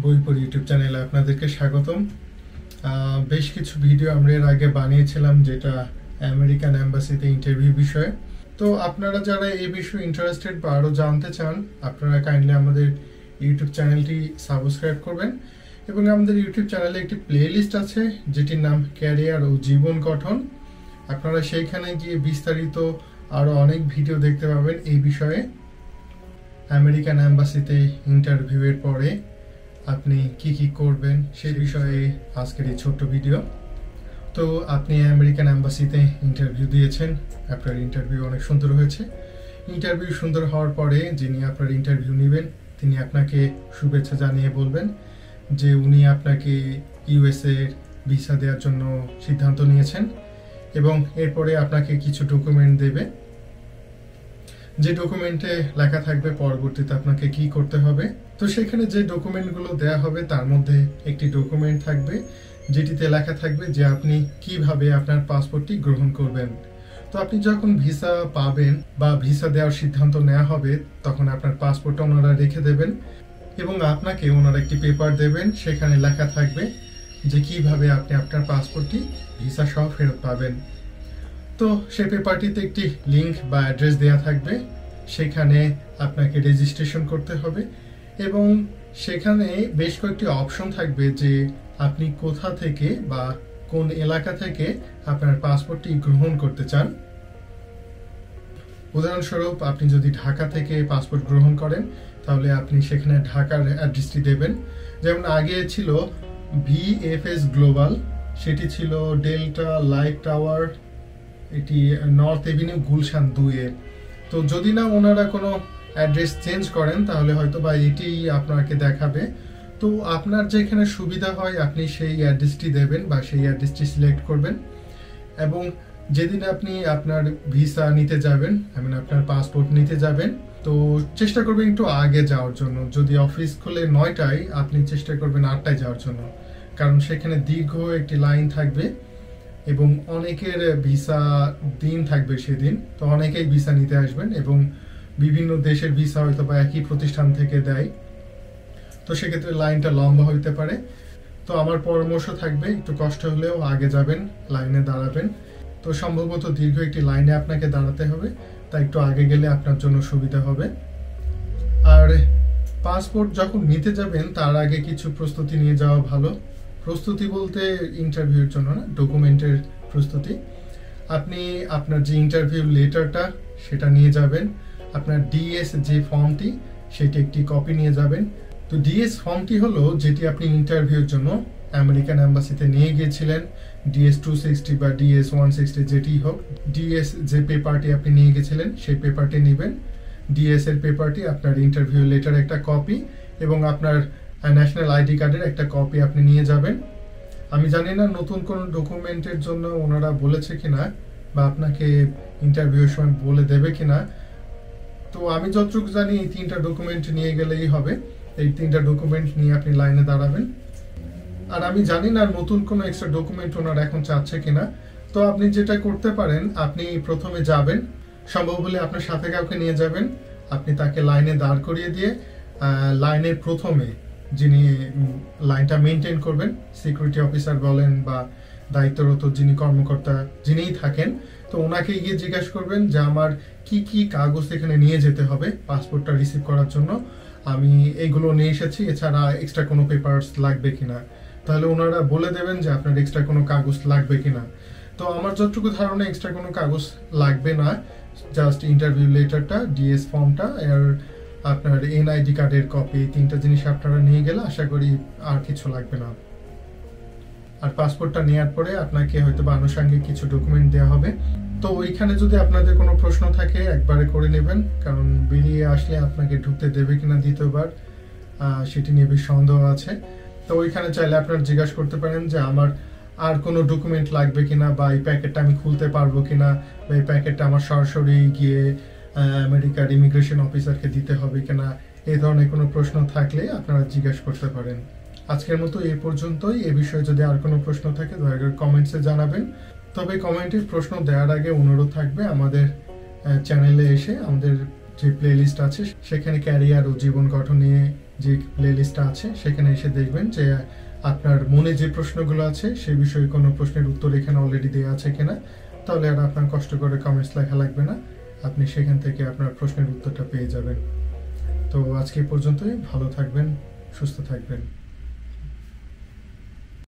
বই পড়ি ইউটিউব চ্যানেলে আপনাদেরকে স্বাগতম। বেশ কিছু ভিডিও আমরা এর আগে বানিয়েছিলাম যেটা আমেরিকান এম্বাসিতে ইন্টারভিউ বিষয়ে। তো আপনারা যারা এই বিষয়ে ইন্টারেস্টেড বা আরও জানতে চান, আপনারা কাইন্ডলি আমাদের ইউটিউব চ্যানেলটি সাবস্ক্রাইব করবেন এবং আমাদের ইউটিউব চ্যানেলে একটি প্লেলিস্ট আছে যেটির নাম ক্যারিয়ার ও জীবন গঠন। আপনারা সেইখানে গিয়ে বিস্তারিত আরও অনেক ভিডিও দেখতে পাবেন এই বিষয়ে। আমেরিকান এম্বাসিতে ইন্টারভিউয়ের পরে আপনি কি করবেন সেই বিষয়ে আজকের এই ছোট্ট ভিডিও। তো আপনি আমেরিকান এম্বাসিতে ইন্টারভিউ দিয়েছেন, আপনার ইন্টারভিউ অনেক সুন্দর হয়েছে। ইন্টারভিউ সুন্দর হওয়ার পরে যিনি আপনার ইন্টারভিউ নেবেন তিনি আপনাকে শুভেচ্ছা জানিয়ে বলবেন যে উনি আপনাকে ইউএসএ ভিসা দেওয়ার জন্য সিদ্ধান্ত নিয়েছেন এবং এরপরে আপনাকে কিছু ডকুমেন্ট দেবে, যে ডকুমেন্টে লেখা থাকবে পরবর্তীতে আপনাকে কি করতে হবে। তো সেখানে যে ডকুমেন্টগুলো দেয়া হবে তার মধ্যে একটি ডকুমেন্ট থাকবে যেটিতে লেখা থাকবে যে আপনি কিভাবে আপনার পাসপোর্টটি গ্রহণ করবেন। তো আপনি যখন ভিসা পাবেন বা ভিসা দেওয়ার সিদ্ধান্ত নেওয়া হবে তখন আপনার পাসপোর্টটা ওনারা রেখে দেবেন এবং আপনাকে ওনারা একটি পেপার দেবেন, সেখানে লেখা থাকবে যে কিভাবে আপনি আপনার পাসপোর্টটি ভিসা সহ ফেরত পাবেন। তো সেই পেপারটিতে একটি লিংক বা অ্যাড্রেস দেওয়া থাকবে, সেখানে আপনাকে রেজিস্ট্রেশন করতে হবে এবং সেখানে বেশ কয়েকটি অপশন থাকবে যে আপনি কোথা থেকে বা কোন এলাকা থেকে আপনার পাসপোর্টটি গ্রহণ করতে চান। উদাহরণস্বরূপ আপনি যদি ঢাকা থেকে পাসপোর্ট গ্রহণ করেন তাহলে আপনি সেখানে ঢাকার অ্যাড্রেসটি দেবেন। যেমন আগে ছিল VFS গ্লোবাল, সেটি ছিল ডেল্টা লাইট টাওয়ার, এটি নর্থ এভিনিউ গুলশান 2-এ। তো যদি না ওনারা কোনো অ্যাড্রেস চেঞ্জ করেন তাহলে হয়তো বা এটি আপনাকে দেখাবে। তো আপনার যেখানে সুবিধা হয় আপনি সেই অ্যাড্রেসটি দেবেন বা সেই অ্যাড্রেসটি সিলেক্ট করবেন এবং যেদিন আপনি আপনার ভিসা নিতে যাবেন, আপনার পাসপোর্ট নিতে যাবেন, তো চেষ্টা করবেন একটু আগে যাওয়ার জন্য। যদি অফিস খুলে 9টায়, আপনি চেষ্টা করবেন 8টায় যাওয়ার জন্য, কারণ সেখানে দীর্ঘ একটি লাইন থাকবে এবং অনেকের ভিসা দিন থাকবে সেদিন। তো অনেকেই ভিসা নিতে আসবেন এবং বিভিন্ন দেশের ভিসা হয়তো বা একই প্রতিষ্ঠান থেকে দেয়, তো সেক্ষেত্রে লাইনটা লম্বা হইতে পারে। তো আমার পরামর্শ থাকবে একটু কষ্ট হলেও আগে যাবেন, লাইনে দাঁড়াবেন। তো সম্ভবত দীর্ঘ একটি লাইনে আপনাকে দাঁড়াতে হবে, তাই একটু আগে গেলে আপনার জন্য সুবিধা হবে। আর পাসপোর্ট যখন নিতে যাবেন তার আগে কিছু প্রস্তুতি নিয়ে যাওয়া ভালো। প্রস্তুতি বলতে ইন্টারভিউর জন্য না, ডকুমেন্টের প্রস্তুতি। আপনি আপনার যে ইন্টারভিউ লেটারটা সেটা নিয়ে যাবেন, আপনার ডিএস যে ফর্মটি সেটি একটি কপি নিয়ে যাবেন। তো ডিএস ফর্মটি হলো যেটি আপনি ইন্টারভিউর জন্য আমেরিকান এম্বাসিতে নিয়ে গিয়েছিলেন, ডিএস 260 বা ডিএস 160 যেটি হোক। ডিএস যে পেপারটি আপনি নিয়ে গেছিলেন সেই পেপারটি নেবেন, ডিএস এর পেপারটি, আপনার ইন্টারভিউ লেটার একটা কপি এবং আপনার ন্যাশনাল আইডি কার্ডের একটা কপি আপনি নিয়ে যাবেন। আমি জানি না নতুন কোনো ডকুমেন্টের জন্য ওনারা বলেছে কিনা বা আপনাকে ইন্টারভিউর সময় বলে দেবে কিনা। তো আমি যতটুকু জানি এই 3টা ডকুমেন্ট নিয়ে গেলেই হবে। এই 3টা ডকুমেন্ট নিয়ে আপনি লাইনে দাঁড়াবেন। আর আমি জানি না নতুন কোনো এক্সট্রা ডকুমেন্ট ওনারা এখন চাচ্ছে কিনা। তো আপনি যেটা করতে পারেন, আপনি প্রথমে যাবেন, সম্ভব হলে আপনার সাথে কাউকে নিয়ে যাবেন, আপনি তাকে লাইনে দাঁড় করিয়ে দিয়ে লাইনের প্রথমে যিনি লাইনটা মেনটেন করবেন, সিকিউরিটি অফিসার বলেন বা দায়িত্বরত যিনি কর্মকর্তা যিনিই থাকেন, তো ওনাকে গিয়ে জিজ্ঞাসা করবেন যে আমার কি কাগজ এখানে নিয়ে যেতে হবে পাসপোর্টটা রিসিভ করার জন্য, আমি এইগুলো নিয়ে এসেছি, এছাড়া এক্সট্রা কোনো পেপারস লাগবে কিনা। তাহলে ওনারা বলে দেবেন যে আপনার এক্সট্রা কোনো কাগজ লাগবে কিনা। তো আমার যতটুকু ধারণা এক্সট্রা কোনো কাগজ লাগবে না, জাস্ট ইন্টারভিউ লেটারটা, ডিএস ফর্মটা আর আপনার এনআইডি কার্ডের কপি, 3টা জিনিস আপনারা নিয়ে গেলে আশা করি আর কিছু লাগবে না। আর পাসপোর্টটা নেওয়ার পরে আপনাকে হয়তো বা আনুষঙ্গিক কিছু ডকুমেন্ট দেওয়া হবে। তো ওইখানে যদি আপনাদের কোনো প্রশ্ন থাকে একবারে করে নেবেন, কারণ বেরিয়ে আসলে আপনাকে ঢুকতে দেবে কিনা দ্বিতীয়বার সেটি নিয়ে বেশ সন্দেহ আছে। তো ওইখানে চাইলে আপনারা জিজ্ঞাসা করতে পারেন যে আমার আর কোনো ডকুমেন্ট লাগবে কিনা, বা এই প্যাকেটটা আমি খুলতে পারবো কিনা, বা এই প্যাকেটটা আমার সরাসরি গিয়ে আমেরিকার ইমিগ্রেশন অফিসারকে দিতে হবে কিনা। এই ধরনের কোনো প্রশ্ন থাকলে আপনারা জিজ্ঞাসা করতে পারেন। আজকের মতো এই পর্যন্তই। এ বিষয়ে যদি আর কোনো প্রশ্ন থাকে দয়া করে কমেন্টসে জানাবেন। তবে কমেন্টের প্রশ্ন দেওয়ার আগে অনুরোধ থাকবে আমাদের চ্যানেলে এসে আমাদের যে প্লেলিস্ট আছে সেখানে ক্যারিয়ার ও জীবন গঠন নিয়ে যে প্লে লিস্টটা আছে সেখানে এসে দেখবেন যে আপনার মনে যে প্রশ্নগুলো আছে সেই বিষয়ে কোনো প্রশ্নের উত্তর এখানে অলরেডি দেওয়া আছে কিনা। তাহলে আর আপনার কষ্ট করে কমেন্টস লেখা লাগবে না, আপনি সেখান থেকে আপনার প্রশ্নের উত্তরটা পেয়ে যাবেন। তো আজকে পর্যন্তই, ভালো থাকবেন, সুস্থ থাকবেন।